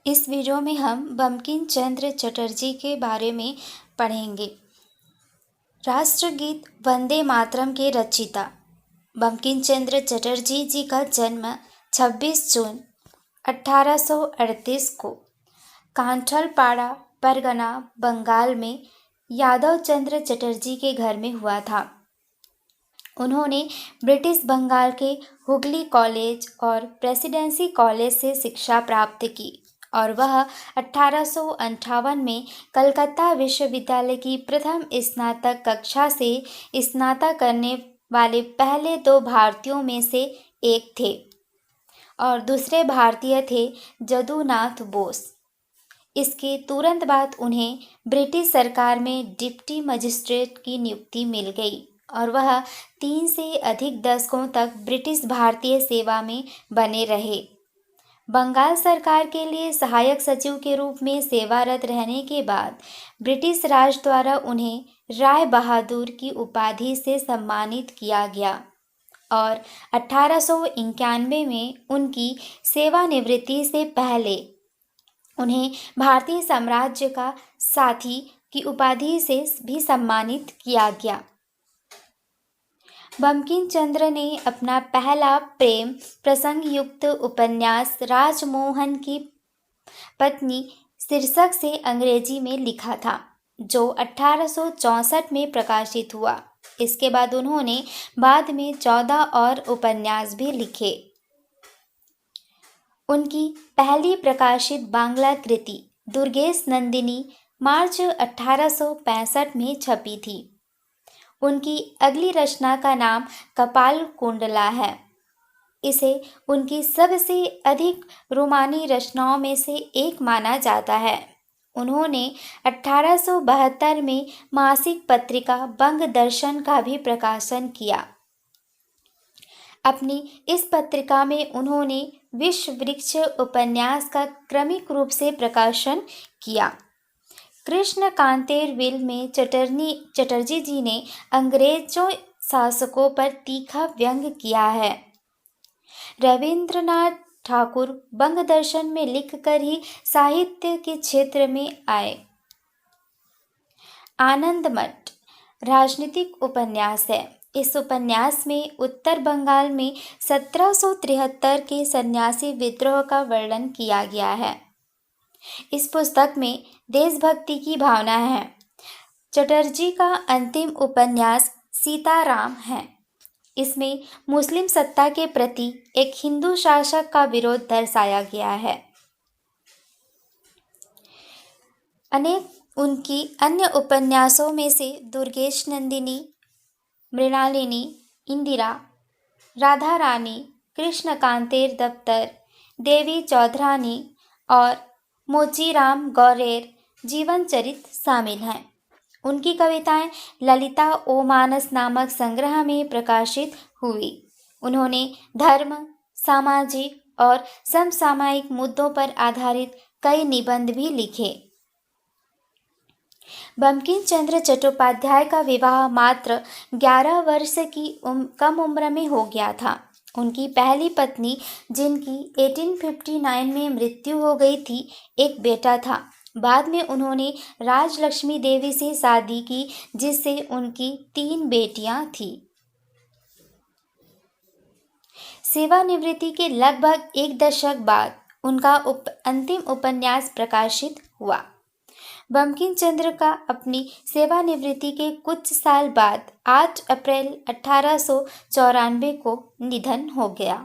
इस वीडियो में हम बंकिम चंद्र चटर्जी के बारे में पढ़ेंगे। राष्ट्रगीत वंदे मातरम के रचयिता बंकिम चंद्र चटर्जी जी का जन्म 26 जून 1838 को कांठलपाड़ा परगना बंगाल में यादव चंद्र चटर्जी के घर में हुआ था। उन्होंने ब्रिटिश बंगाल के हुगली कॉलेज और प्रेसिडेंसी कॉलेज से शिक्षा प्राप्त की और वह 1858 में कलकत्ता विश्वविद्यालय की प्रथम स्नातक कक्षा से स्नातक करने वाले पहले 2 भारतीयों में से एक थे और दूसरे भारतीय थे जदुनाथ बोस। इसके तुरंत बाद उन्हें ब्रिटिश सरकार में डिप्टी मजिस्ट्रेट की नियुक्ति मिल गई और वह 3 से अधिक दशकों तक ब्रिटिश भारतीय सेवा में बने रहे। बंगाल सरकार के लिए सहायक सचिव के रूप में सेवारत रहने के बाद ब्रिटिश राज द्वारा उन्हें राय बहादुर की उपाधि से सम्मानित किया गया और 1891 में उनकी सेवानिवृत्ति से पहले उन्हें भारतीय साम्राज्य का साथी की उपाधि से भी सम्मानित किया गया। बंकिम चंद्र ने अपना पहला प्रेम प्रसंग युक्त उपन्यास राजमोहन की पत्नी शीर्षक से अंग्रेजी में लिखा था, जो 1864 में प्रकाशित हुआ। इसके बाद उन्होंने बाद में 14 और उपन्यास भी लिखे। उनकी पहली प्रकाशित बांग्ला कृति दुर्गेश नंदिनी मार्च 1865 में छपी थी। उनकी अगली रचना का नाम कपाल कुंडला है। इसे उनकी सबसे अधिक रोमानी रचनाओं में से एक माना जाता है। उन्होंने 1872 में मासिक पत्रिका बंग दर्शन का भी प्रकाशन किया। अपनी इस पत्रिका में उन्होंने विश्व वृक्ष उपन्यास का क्रमिक रूप से प्रकाशन किया। कृष्ण कांतेर विल में चटर्जी जी ने अंग्रेजों शासकों पर तीखा व्यंग किया है। रविंद्रनाथ ठाकुर बंग दर्शन में लिखकर ही साहित्य के क्षेत्र में आए। आनंद मठ राजनीतिक उपन्यास है। इस उपन्यास में उत्तर बंगाल में 1773 के सन्यासी विद्रोह का वर्णन किया गया है। इस पुस्तक में देशभक्ति की भावना है। चटर्जी का अंतिम उपन्यास सीताराम है। इसमें मुस्लिम सत्ता के प्रति एक हिंदू शासक का विरोध दर्शाया गया है। अनेक उनकी अन्य उपन्यासों में से दुर्गेश नंदिनी, मृणालिनी, इंदिरा, राधा रानी, कृष्ण कांतेर दफ्तर, देवी चौधरानी और मोचीराम गौरेर जीवन चरित्र शामिल हैं। उनकी कविताएं ललिता ओ मानस नामक संग्रह में प्रकाशित हुई। उन्होंने धर्म, सामाजिक और समसामयिक मुद्दों पर आधारित कई निबंध भी लिखे। बंकिम चंद्र चट्टोपाध्याय का विवाह मात्र 11 वर्ष की कम उम्र में हो गया था। उनकी पहली पत्नी, जिनकी 1859 में मृत्यु हो गई थी, एक बेटा था। बाद में उन्होंने राजलक्ष्मी देवी से शादी की, जिससे उनकी 3 बेटियां थीं। सेवानिवृत्ति के लगभग 1 दशक बाद उनका अंतिम उपन्यास प्रकाशित हुआ। बंकिम चंद्र का अपनी सेवानिवृत्ति के कुछ साल बाद 8 अप्रैल 1894 को निधन हो गया।